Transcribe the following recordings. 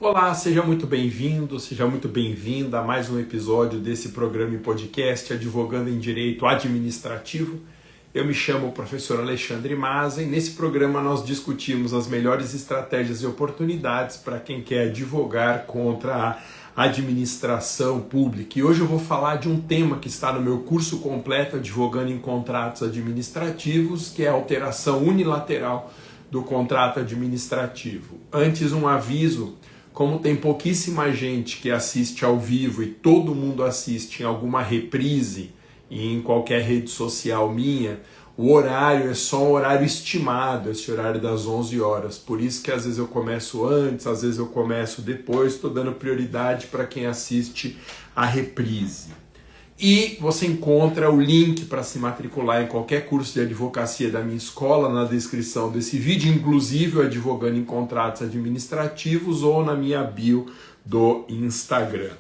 Olá, seja muito bem-vindo, seja muito bem-vinda a mais um episódio desse programa e podcast Advogando em Direito Administrativo. Eu me chamo o professor Alexandre Maza e nesse programa nós discutimos as melhores estratégias e oportunidades para quem quer advogar contra a administração pública. E hoje eu vou falar de um tema que está no meu curso completo Advogando em Contratos Administrativos, que é a alteração unilateral do contrato administrativo. Antes, um aviso: como tem pouquíssima gente que assiste ao vivo e todo mundo assiste em alguma reprise e em qualquer rede social minha, o horário é só um horário estimado, esse horário das 11 horas. Por isso que às vezes eu começo antes, às vezes eu começo depois, estou dando prioridade para quem assiste a reprise. E você encontra o link para se matricular em qualquer curso de advocacia da minha escola na descrição desse vídeo, inclusive o Advogando em Contratos Administrativos ou na minha bio do Instagram.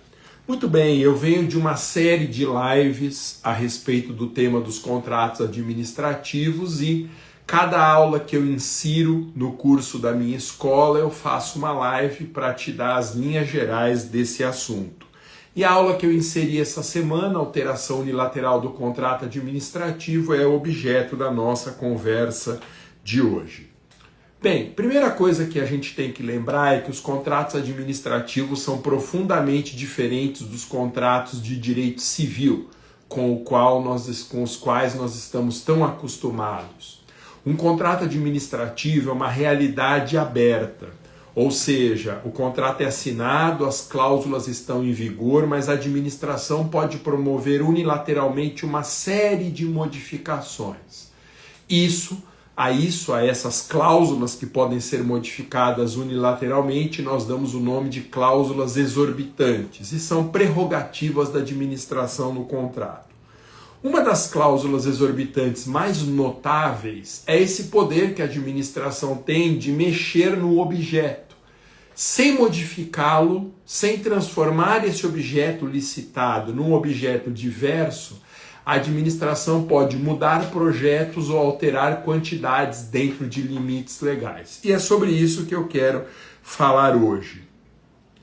Muito bem, eu venho de uma série de lives a respeito do tema dos contratos administrativos e cada aula que eu insiro no curso da minha escola eu faço uma live para te dar as linhas gerais desse assunto. E a aula que eu inseri essa semana, alteração unilateral do contrato administrativo, é o objeto da nossa conversa de hoje. Bem, primeira coisa que a gente tem que lembrar é que os contratos administrativos são profundamente diferentes dos contratos de direito civil, com os quais nós estamos tão acostumados. Um contrato administrativo é uma realidade aberta. Ou seja, o contrato é assinado, as cláusulas estão em vigor, mas a administração pode promover unilateralmente uma série de modificações. A essas cláusulas que podem ser modificadas unilateralmente, nós damos o nome de cláusulas exorbitantes e são prerrogativas da administração no contrato. Uma das cláusulas exorbitantes mais notáveis é esse poder que a administração tem de mexer no objeto, sem modificá-lo, sem transformar esse objeto licitado num objeto diverso. A administração pode mudar projetos ou alterar quantidades dentro de limites legais. E é sobre isso que eu quero falar hoje.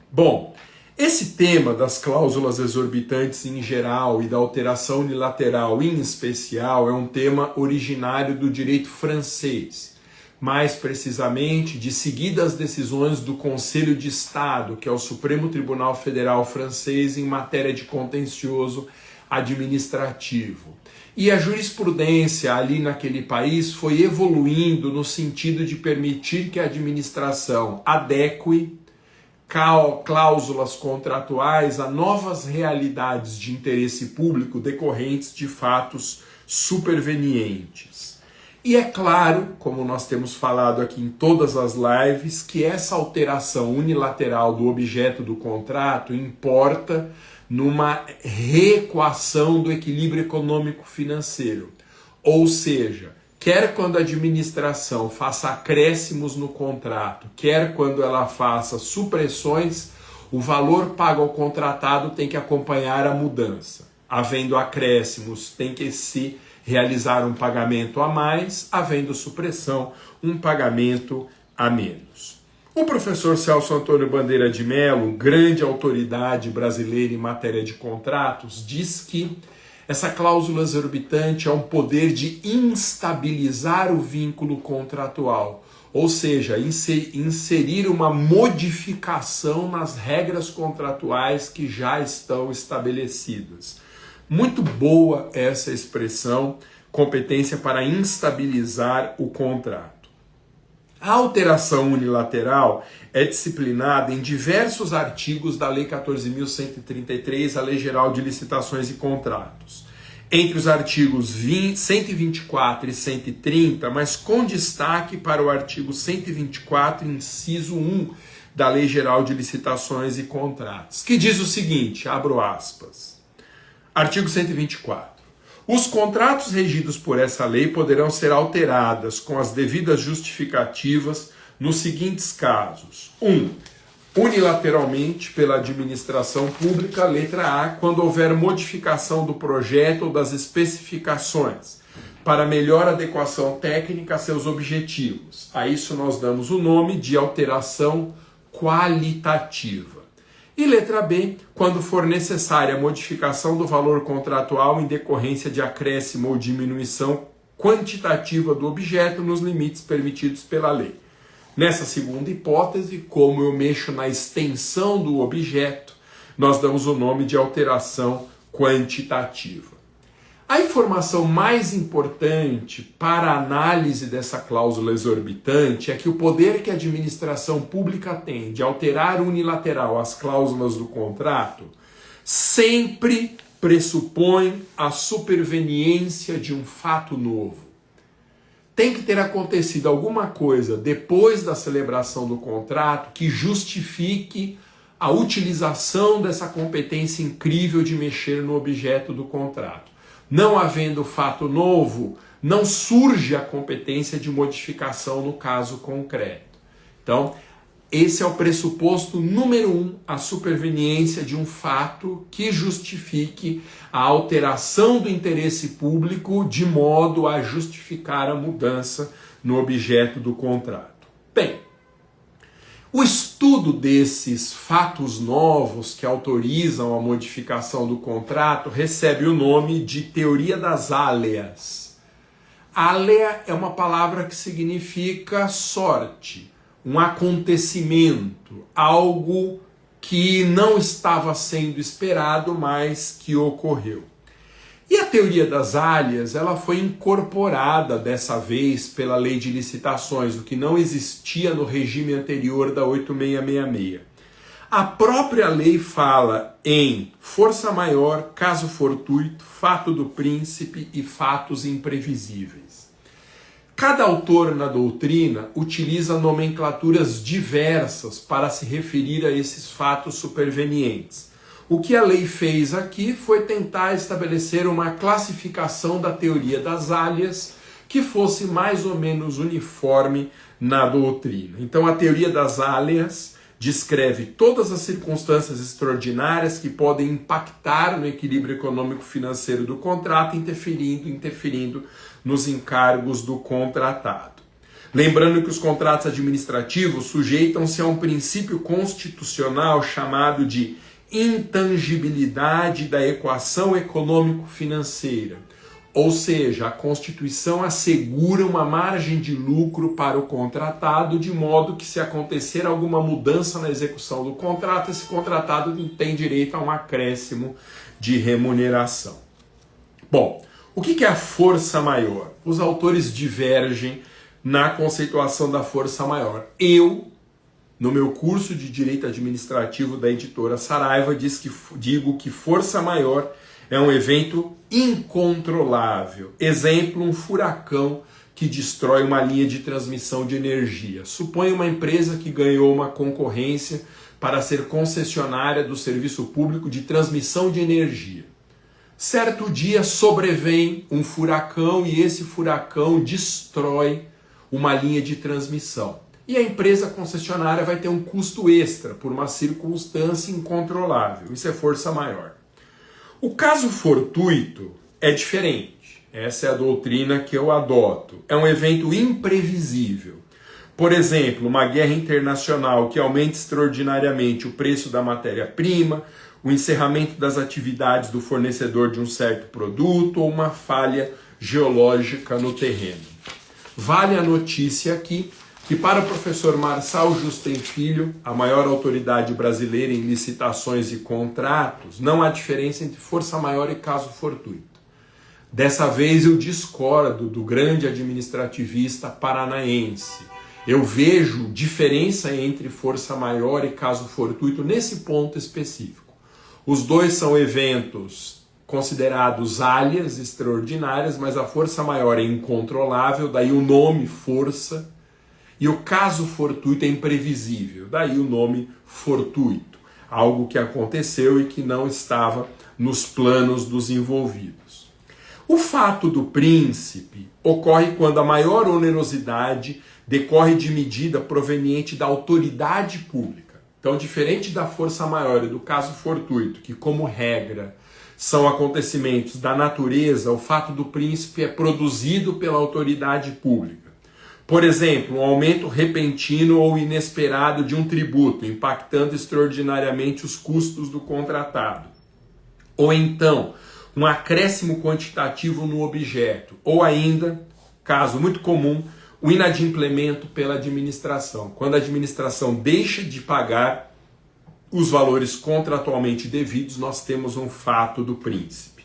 Bom, esse tema das cláusulas exorbitantes em geral e da alteração unilateral em especial é um tema originário do direito francês, mais precisamente de seguidas decisões do Conselho de Estado, que é o Supremo Tribunal Federal francês em matéria de contencioso administrativo. E a jurisprudência ali naquele país foi evoluindo no sentido de permitir que a administração adeque cláusulas contratuais a novas realidades de interesse público decorrentes de fatos supervenientes. E é claro, como nós temos falado aqui em todas as lives, que essa alteração unilateral do objeto do contrato importa numa reequação do equilíbrio econômico-financeiro. Ou seja, quer quando a administração faça acréscimos no contrato, quer quando ela faça supressões, o valor pago ao contratado tem que acompanhar a mudança. Havendo acréscimos, tem que se realizar um pagamento a mais, havendo supressão, um pagamento a menos. O professor Celso Antônio Bandeira de Mello, grande autoridade brasileira em matéria de contratos, diz que essa cláusula exorbitante é um poder de instabilizar o vínculo contratual, ou seja, inserir uma modificação nas regras contratuais que já estão estabelecidas. Muito boa essa expressão, competência para instabilizar o contrato. A alteração unilateral é disciplinada em diversos artigos da Lei 14.133, a Lei Geral de Licitações e Contratos. Entre os artigos 124 e 130, mas com destaque para o artigo 124, inciso 1 da Lei Geral de Licitações e Contratos, que diz o seguinte, abro aspas, artigo 124. Os contratos regidos por essa lei poderão ser alterados com as devidas justificativas nos seguintes casos. 1. Unilateralmente pela administração pública, letra A, quando houver modificação do projeto ou das especificações para melhor adequação técnica a seus objetivos. A isso nós damos o nome de alteração qualitativa. E letra B, quando for necessária a modificação do valor contratual em decorrência de acréscimo ou diminuição quantitativa do objeto nos limites permitidos pela lei. Nessa segunda hipótese, como eu mexo na extensão do objeto, nós damos o nome de alteração quantitativa. A informação mais importante para a análise dessa cláusula exorbitante é que o poder que a administração pública tem de alterar unilateral as cláusulas do contrato sempre pressupõe a superveniência de um fato novo. Tem que ter acontecido alguma coisa depois da celebração do contrato que justifique a utilização dessa competência incrível de mexer no objeto do contrato. Não havendo fato novo, não surge a competência de modificação no caso concreto. Então, esse é o pressuposto número 1, a superveniência de um fato que justifique a alteração do interesse público de modo a justificar a mudança no objeto do contrato. Bem, o estudo desses fatos novos que autorizam a modificação do contrato recebe o nome de teoria das áleas. Álea é uma palavra que significa sorte, um acontecimento, algo que não estava sendo esperado, mas que ocorreu. E a teoria das áleas, ela foi incorporada dessa vez pela lei de licitações, o que não existia no regime anterior da 8666. A própria lei fala em força maior, caso fortuito, fato do príncipe e fatos imprevisíveis. Cada autor na doutrina utiliza nomenclaturas diversas para se referir a esses fatos supervenientes. O que a lei fez aqui foi tentar estabelecer uma classificação da teoria das áleas que fosse mais ou menos uniforme na doutrina. Então, a teoria das áleas descreve todas as circunstâncias extraordinárias que podem impactar no equilíbrio econômico-financeiro do contrato, interferindo nos encargos do contratado. Lembrando que os contratos administrativos sujeitam-se a um princípio constitucional chamado de intangibilidade da equação econômico-financeira. Ou seja, a Constituição assegura uma margem de lucro para o contratado, de modo que, se acontecer alguma mudança na execução do contrato, esse contratado tem direito a um acréscimo de remuneração. Bom, o que é a força maior? Os autores divergem na conceituação da força maior. No meu curso de Direito Administrativo da editora Saraiva, digo que força maior é um evento incontrolável. Exemplo, um furacão que destrói uma linha de transmissão de energia. Suponha uma empresa que ganhou uma concorrência para ser concessionária do serviço público de transmissão de energia. Certo dia sobrevém um furacão e esse furacão destrói uma linha de transmissão. E a empresa concessionária vai ter um custo extra por uma circunstância incontrolável. Isso é força maior. O caso fortuito é diferente. Essa é a doutrina que eu adoto. É um evento imprevisível. Por exemplo, uma guerra internacional que aumenta extraordinariamente o preço da matéria-prima, o encerramento das atividades do fornecedor de um certo produto ou uma falha geológica no terreno. Vale a notícia aqui que, para o professor Marçal Justen Filho, a maior autoridade brasileira em licitações e contratos, não há diferença entre força maior e caso fortuito. Dessa vez eu discordo do grande administrativista paranaense. Eu vejo diferença entre força maior e caso fortuito nesse ponto específico. Os dois são eventos considerados áleas extraordinárias, mas a força maior é incontrolável, daí o nome força. E o caso fortuito é imprevisível, daí o nome fortuito, algo que aconteceu e que não estava nos planos dos envolvidos. O fato do príncipe ocorre quando a maior onerosidade decorre de medida proveniente da autoridade pública. Então, diferente da força maior e do caso fortuito, que como regra são acontecimentos da natureza, o fato do príncipe é produzido pela autoridade pública. Por exemplo, um aumento repentino ou inesperado de um tributo, impactando extraordinariamente os custos do contratado. Ou então, um acréscimo quantitativo no objeto. Ou ainda, caso muito comum, o inadimplemento pela administração. Quando a administração deixa de pagar os valores contratualmente devidos, nós temos um fato do príncipe.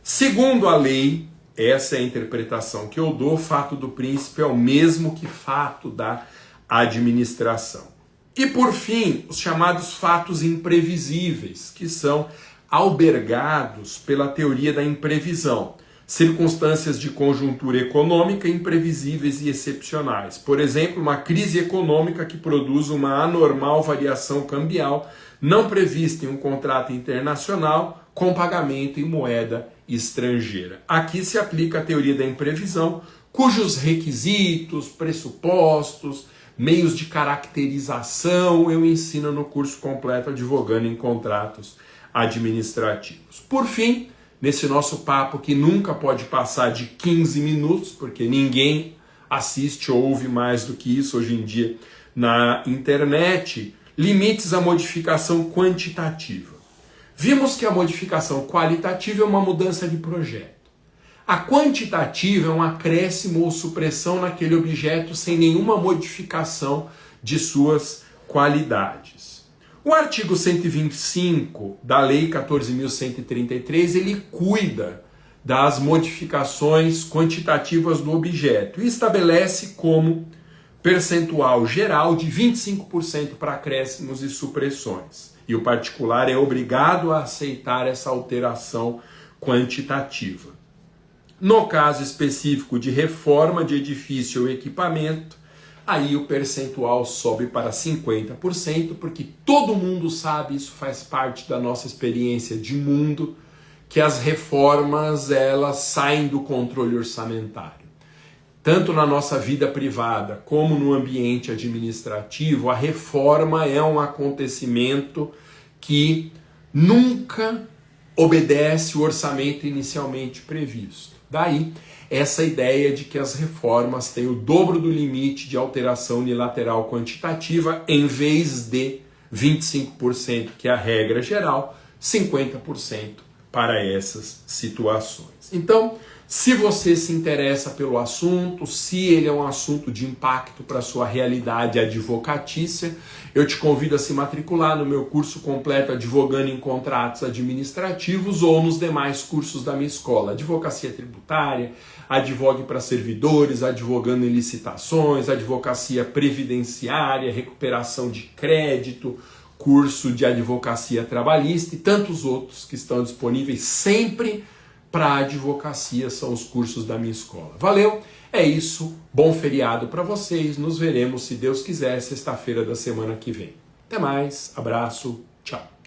Segundo a lei, essa é a interpretação que eu dou, fato do príncipe é o mesmo que fato da administração. E por fim, os chamados fatos imprevisíveis, que são albergados pela teoria da imprevisão. Circunstâncias de conjuntura econômica imprevisíveis e excepcionais. Por exemplo, uma crise econômica que produz uma anormal variação cambial não prevista em um contrato internacional com pagamento em moeda estrangeira. Aqui se aplica a teoria da imprevisão, cujos requisitos, pressupostos, meios de caracterização eu ensino no curso completo Advogando em Contratos Administrativos. Por fim, nesse nosso papo que nunca pode passar de 15 minutos, porque ninguém assiste ou ouve mais do que isso hoje em dia na internet, limites à modificação quantitativa. Vimos que a modificação qualitativa é uma mudança de projeto. A quantitativa é um acréscimo ou supressão naquele objeto sem nenhuma modificação de suas qualidades. O artigo 125 da Lei 14.133, ele cuida das modificações quantitativas do objeto e estabelece como percentual geral de 25% para acréscimos e supressões. E o particular é obrigado a aceitar essa alteração quantitativa. No caso específico de reforma de edifício ou equipamento, aí o percentual sobe para 50%, porque todo mundo sabe, isso faz parte da nossa experiência de mundo, que as reformas elas saem do controle orçamentário. Tanto na nossa vida privada como no ambiente administrativo, a reforma é um acontecimento que nunca obedece o orçamento inicialmente previsto. Daí, essa ideia de que as reformas têm o dobro do limite de alteração unilateral quantitativa, em vez de 25%, que é a regra geral, 50% para essas situações. Então, se você se interessa pelo assunto, se ele é um assunto de impacto para a sua realidade advocatícia, eu te convido a se matricular no meu curso completo Advogando em Contratos Administrativos ou nos demais cursos da minha escola. Advocacia tributária, advogue para servidores, advogando em licitações, advocacia previdenciária, recuperação de crédito, curso de advocacia trabalhista e tantos outros que estão disponíveis sempre para a advocacia, são os cursos da minha escola. Valeu? É isso. Bom feriado para vocês. Nos veremos, se Deus quiser, sexta-feira da semana que vem. Até mais. Abraço. Tchau.